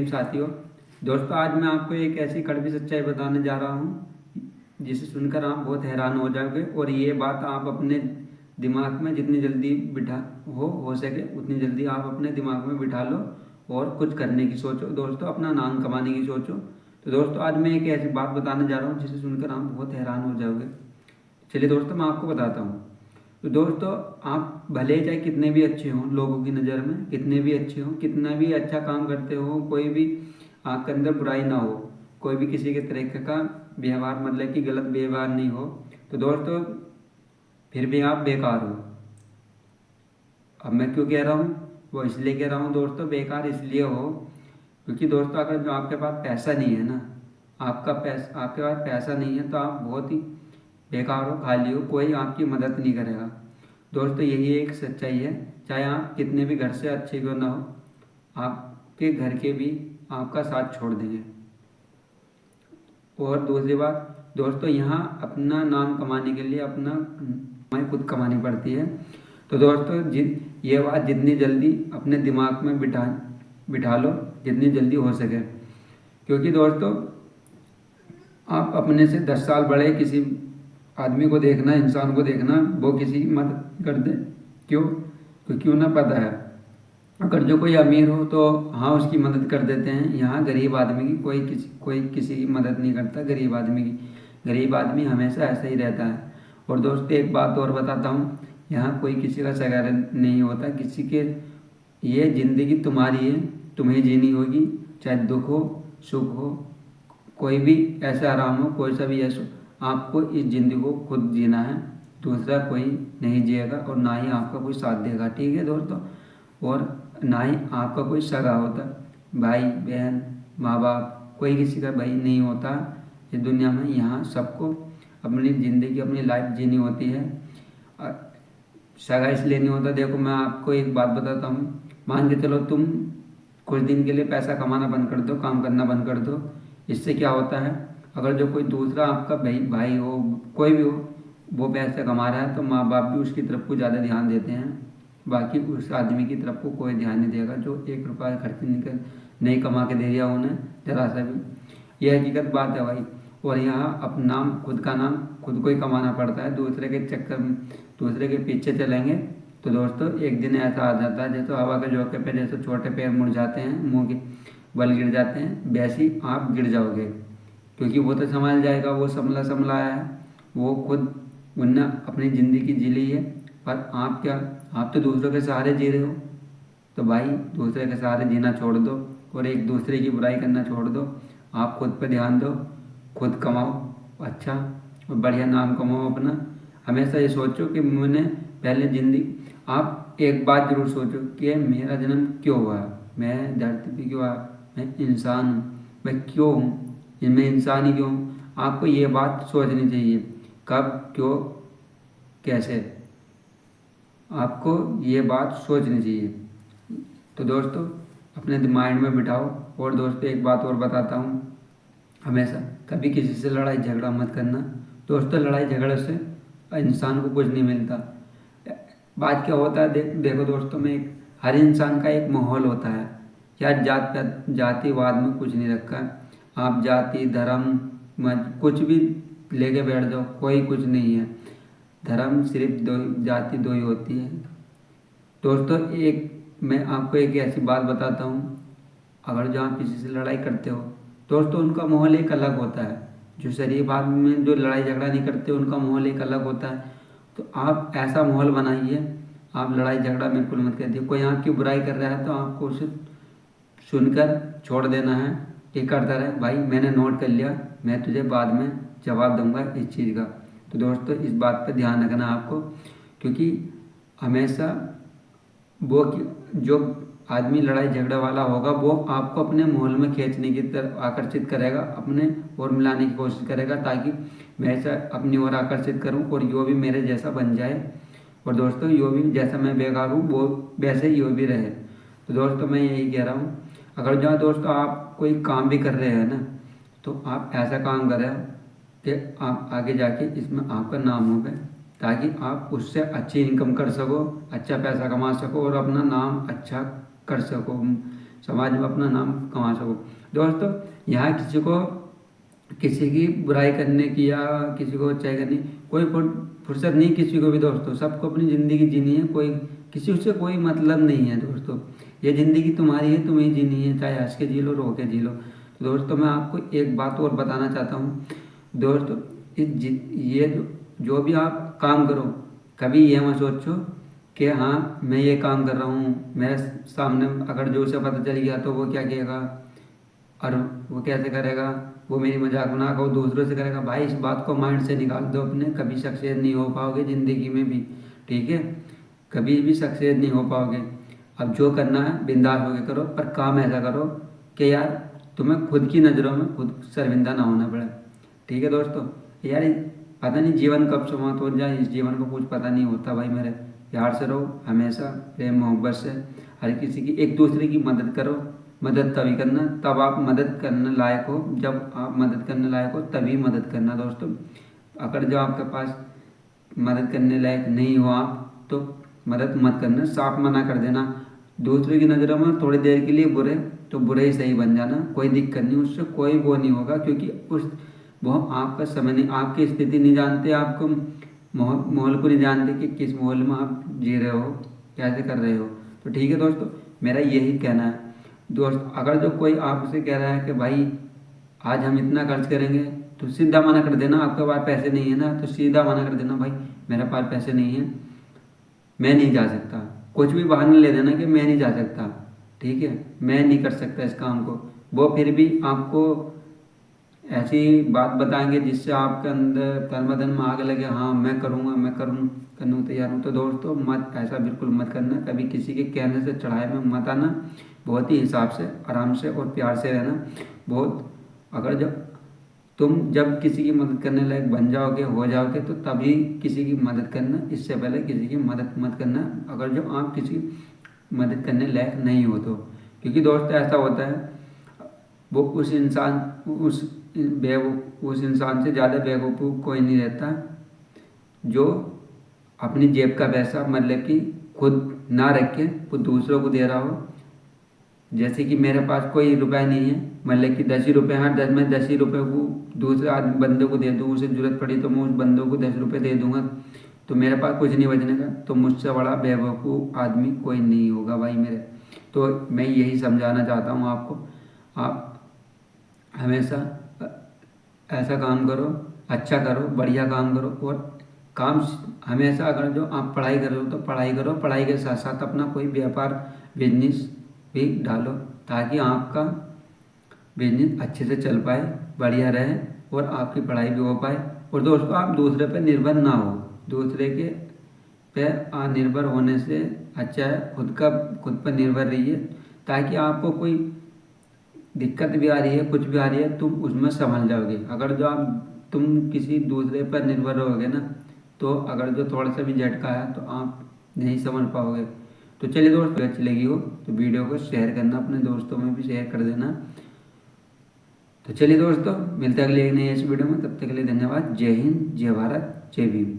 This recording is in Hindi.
साथियों। दोस्तों आज मैं आपको एक ऐसी कड़वी सच्चाई बताने जा रहा हूँ जिसे सुनकर आप बहुत हैरान हो जाओगे, और ये बात आप अपने दिमाग में जितनी जल्दी बिठा हो सके उतनी जल्दी आप अपने दिमाग में बिठा लो और कुछ करने की सोचो दोस्तों, अपना नाम कमाने की सोचो। तो दोस्तों आज मैं एक ऐसी बात बताने जा रहा हूँ जिसे सुनकर आप बहुत हैरान हो जाओगे। चलिए दोस्तों मैं आपको बताता हूँ। तो दोस्तों आप भले ही चाहे कितने भी अच्छे हों, लोगों की नज़र में कितने भी अच्छे हों, कितना भी अच्छा काम करते हो, कोई भी आपके अंदर बुराई ना हो, कोई भी किसी के तरीके का व्यवहार मतलब कि गलत व्यवहार नहीं हो, तो दोस्तों फिर भी आप बेकार हो। अब मैं क्यों कह रहा हूँ, वो इसलिए कह रहा हूँ दोस्तों, बेकार इसलिए हो क्योंकि दोस्तों अगर जो आपके पास पैसा नहीं है ना, आपके पास पैसा नहीं है तो आप बहुत ही बेकार हो, खाली हो, कोई आपकी मदद नहीं करेगा। दोस्तों यही एक सच्चाई है, चाहे आप कितने भी घर से अच्छे क्यों ना हो, आपके घर के भी आपका साथ छोड़ देंगे। और दूसरी बात दोस्तों, यहाँ अपना नाम कमाने के लिए अपना कमाई खुद कमानी पड़ती है। तो दोस्तों ये बात जितनी जल्दी अपने दिमाग में बिठा लो जितनी जल्दी हो सके, क्योंकि दोस्तों आप अपने से 10 साल बड़े किसी आदमी को देखना, इंसान को देखना, वो किसी की मदद कर दे, क्यों? क्योंकि उन्हें पता है अगर जो कोई अमीर हो तो हाँ उसकी मदद कर देते हैं। यहाँ गरीब आदमी की कोई किसी की मदद नहीं करता। गरीब आदमी हमेशा ऐसा ही रहता है। और दोस्तों एक बात और बताता हूँ, यहाँ कोई किसी का सगा नहीं होता किसी के। ये ज़िंदगी तुम्हारी है, तुम्हें जीनी होगी, चाहे दुख हो सुख हो, कोई भी ऐसा आराम हो, कोई सा भी ऐसा, आपको इस ज़िंदगी को खुद जीना है। दूसरा कोई नहीं जिएगा और ना ही आपका कोई साथ देगा, ठीक है दोस्तों। और ना ही आपका कोई सगा होता, भाई बहन माँ बाप, कोई किसी का भाई नहीं होता इस दुनिया में। यहाँ सबको अपनी ज़िंदगी अपनी लाइफ जीनी होती है। सगा इसलिए नहीं होता, देखो मैं आपको एक बात बताता हूँ। मान के चलो तुम कुछ दिन के लिए पैसा कमाना बंद कर दो, काम करना बंद कर दो, इससे क्या होता है, अगर जो कोई दूसरा आपका भाई हो, कोई भी हो, वो पैसे कमा रहा है तो माँ बाप भी उसकी तरफ को ज़्यादा ध्यान देते हैं। बाकी उस आदमी की तरफ को कोई ध्यान नहीं देगा जो 1 रुपया खर्च नहीं कमा के दे दिया उन्हें जरा सा भी। यह हकीकत बात है भाई। और यहाँ अपना नाम खुद को ही कमाना पड़ता है। दूसरे के चक्कर में दूसरे के पीछे चलेंगे तो दोस्तों एक दिन ऐसा आ जाता है जैसे हवा के झोंके पे जैसे छोटे पैर मुड़ जाते हैं, मुंह के बल गिर जाते हैं, वैसे ही आप गिर जाओगे। क्योंकि वो तो संभाल जाएगा, वो संभला आया है, वो खुद उनने अपनी ज़िंदगी जी ली है। पर आप क्या, आप तो दूसरों के सहारे जी रहे हो। तो भाई दूसरे के सहारे जीना छोड़ दो और एक दूसरे की बुराई करना छोड़ दो। आप खुद पे ध्यान दो, खुद कमाओ अच्छा और बढ़िया नाम कमाओ अपना। हमेशा ये सोचो कि मैंने पहले ज़िंदगी, आप एक बात ज़रूर सोचो कि मेरा जन्म क्यों हुआ, मैं धरती पर क्यों आया, मैं इंसान हूँ, मैं क्यों हूँ, मैं इंसान ही क्यों हूँ। आपको ये बात सोचनी चाहिए, कब क्यों कैसे, आपको ये बात सोचनी चाहिए। तो दोस्तों अपने माइंड में बिठाओ। और दोस्तों एक बात और बताता हूँ, हमेशा कभी किसी से लड़ाई झगड़ा मत करना। दोस्तों लड़ाई झगड़े से इंसान को कुछ नहीं मिलता। बात क्या होता है, देखो दोस्तों में हर इंसान का एक माहौल होता है। यार जातिवाद में कुछ नहीं रखा है। आप जाति धर्म मत कुछ भी लेके बैठ जाओ, कोई कुछ नहीं है। धर्म सिर्फ दो, जाति दो ही होती है। दोस्तों मैं आपको एक ऐसी बात बताता हूँ, अगर जो आप किसी से लड़ाई करते हो दोस्तों, उनका माहौल एक अलग होता है। जो शरीफ आदमी में जो लड़ाई झगड़ा नहीं करते उनका माहौल एक अलग होता है। तो आप ऐसा माहौल बनाइए, आप लड़ाई झगड़ा बिल्कुल मत करिए। कोई आपकी बुराई कर रहा है तो आपको उसे सुनकर छोड़ देना है कि करता रहे भाई, मैंने नोट कर लिया, मैं तुझे बाद में जवाब दूंगा इस चीज़ का। तो दोस्तों इस बात पर ध्यान रखना आपको, क्योंकि हमेशा वो जो आदमी लड़ाई झगड़े वाला होगा वो आपको अपने माहौल में खींचने की तरफ आकर्षित करेगा, अपने और मिलाने की कोशिश करेगा, ताकि मैं ऐसा अपनी ओर आकर्षित करूं और यो भी मेरे जैसा बन जाए। और दोस्तों यो भी जैसा मैं बेकार हूँ वो वैसे ही यो भी रहे। तो दोस्तों मैं यही कह रहा हूँ, अगर जो दोस्तों आप कोई काम भी कर रहे हैं ना, तो आप ऐसा काम करें कि आप आगे जाके इसमें आपका नाम हो गए, ताकि आप उससे अच्छी इनकम कर सको, अच्छा पैसा कमा सको और अपना नाम अच्छा कर सको। समाज में अपना नाम कमा सको। दोस्तों यहाँ किसी की बुराई करने की या किसी को अच्छाई करनी कोई फुर्सत नहीं किसी को भी दोस्तों। सबको अपनी ज़िंदगी जीनी है, कोई किसी से कोई मतलब नहीं है दोस्तों। ये ज़िंदगी तुम्हारी है, तुम्हें जीनी है, चाहे हंस के जी लो रो के जी लो। तो दोस्तों मैं आपको एक बात और बताना चाहता हूँ दोस्तों, ये जो भी आप काम करो कभी ये मत सोचो कि हाँ मैं ये काम कर रहा हूँ, मेरे सामने अगर जो उसे पता चल गया तो वो क्या कहेगा और वो कैसे करेगा, वो मेरी मजाक बना कर वो दूसरों से करेगा। भाई इस बात को माइंड से निकाल दो अपने, कभी सक्सेस नहीं हो पाओगे ज़िंदगी में भी, ठीक है, कभी भी सक्सेस नहीं हो पाओगे। अब जो करना है बिंदास होकर करो, पर काम ऐसा करो कि यार तुम्हें खुद की नज़रों में खुद शर्मिंदा ना होना पड़े, ठीक है दोस्तों। यार पता नहीं जीवन कब समाप्त हो जाए, इस जीवन को कुछ पता नहीं होता भाई मेरे। प्यार से रहो हमेशा, प्रेम मोहब्बत से, हर किसी की एक दूसरे की मदद करो। मदद तभी करना तब आप मदद करने लायक हो, जब आप मदद करने लायक हो तभी मदद करना दोस्तों। अगर जो आपके पास मदद करने लायक नहीं हो आप तो मदद मत करना, साफ मना कर देना। दूसरे की नज़रों में थोड़ी देर के लिए बुरे तो बुरे ही सही बन जाना, कोई दिक्कत नहीं, उससे कोई वो नहीं होगा, क्योंकि वो आपका समय नहीं, आपकी स्थिति नहीं जानते, आपको माहौल को नहीं जानते कि किस माहौल में आप जी रहे हो, कैसे कर रहे हो। तो ठीक है दोस्तों, मेरा यही कहना है दोस्त। अगर जो कोई आपसे कह रहा है कि भाई आज हम इतना खर्च करेंगे, तो सीधा मना कर देना। आपके पास पैसे नहीं है ना, तो सीधा मना कर देना, भाई मेरे पास पैसे नहीं है, मैं नहीं जा सकता। कुछ भी बहाने ले देना कि मैं नहीं जा सकता, ठीक है, मैं नहीं कर सकता इस काम को। वो फिर भी आपको ऐसी बात बताएंगे जिससे आपके अंदर तन बदन में आग लगे, हाँ मैं करूँगा, मैं करने को तैयार हूँ। तो दोस्तों मत ऐसा बिल्कुल मत करना, कभी किसी के कहने से चढ़ाए में मत आना। बहुत ही हिसाब से, आराम से और प्यार से रहना। बहुत अगर जब किसी की मदद करने लायक बन जाओगे, हो जाओगे, तो तभी किसी की मदद करना, इससे पहले किसी की मदद मत करना अगर जो आप किसी की मदद करने लायक नहीं हो तो। क्योंकि दोस्त ऐसा होता है, वो उस इंसान से ज़्यादा बेवकूफ़ कोई नहीं रहता जो अपनी जेब का पैसा मतलब कि खुद ना रख के वो दूसरों को दे रहा हो। जैसे कि मेरे पास कोई रुपया नहीं है, मतलब कि 10 ही रुपये, हाँ मैं 10 ही रुपये को दूसरे आदमी बंदे को दे दूँ, उसे ज़रूरत पड़ी तो मैं उस बंदों को 10 रुपये दे दूँगा, तो मेरे पास कुछ नहीं बचने का। तो मुझसे बड़ा बेवकूफ़ आदमी कोई नहीं होगा भाई मेरे। तो मैं यही समझाना चाहता हूँ आपको, आप हमेशा ऐसा काम करो, अच्छा करो, बढ़िया काम करो। और काम हमेशा अगर जो आप पढ़ाई कर रहे हो तो पढ़ाई करो, पढ़ाई के साथ साथ अपना कोई व्यापार बिजनेस भी डालो, ताकि आपका बिजनेस अच्छे से चल पाए, बढ़िया रहे और आपकी पढ़ाई भी हो पाए। और दोस्तों आप दूसरे पर निर्भर ना हो, दूसरे के पे निर्भर होने से अच्छा है खुद पर निर्भर रहिए, ताकि आपको कोई दिक्कत भी आ रही है, कुछ भी आ रही है, तुम उसमें संभल जाओगे। अगर जो तुम किसी दूसरे पर निर्भर रहोगे ना, तो अगर जो थोड़ा सा भी झटका है तो आप नहीं समझ पाओगे। तो चलिए दोस्तों, अच्छी लगी हो तो वीडियो को शेयर करना, अपने दोस्तों में भी शेयर कर देना। तो चलिए दोस्तों, मिलते हैं अगले एक नई इस वीडियो में, तब तक के लिए धन्यवाद। जय हिंद, जय भारत, जय भीम।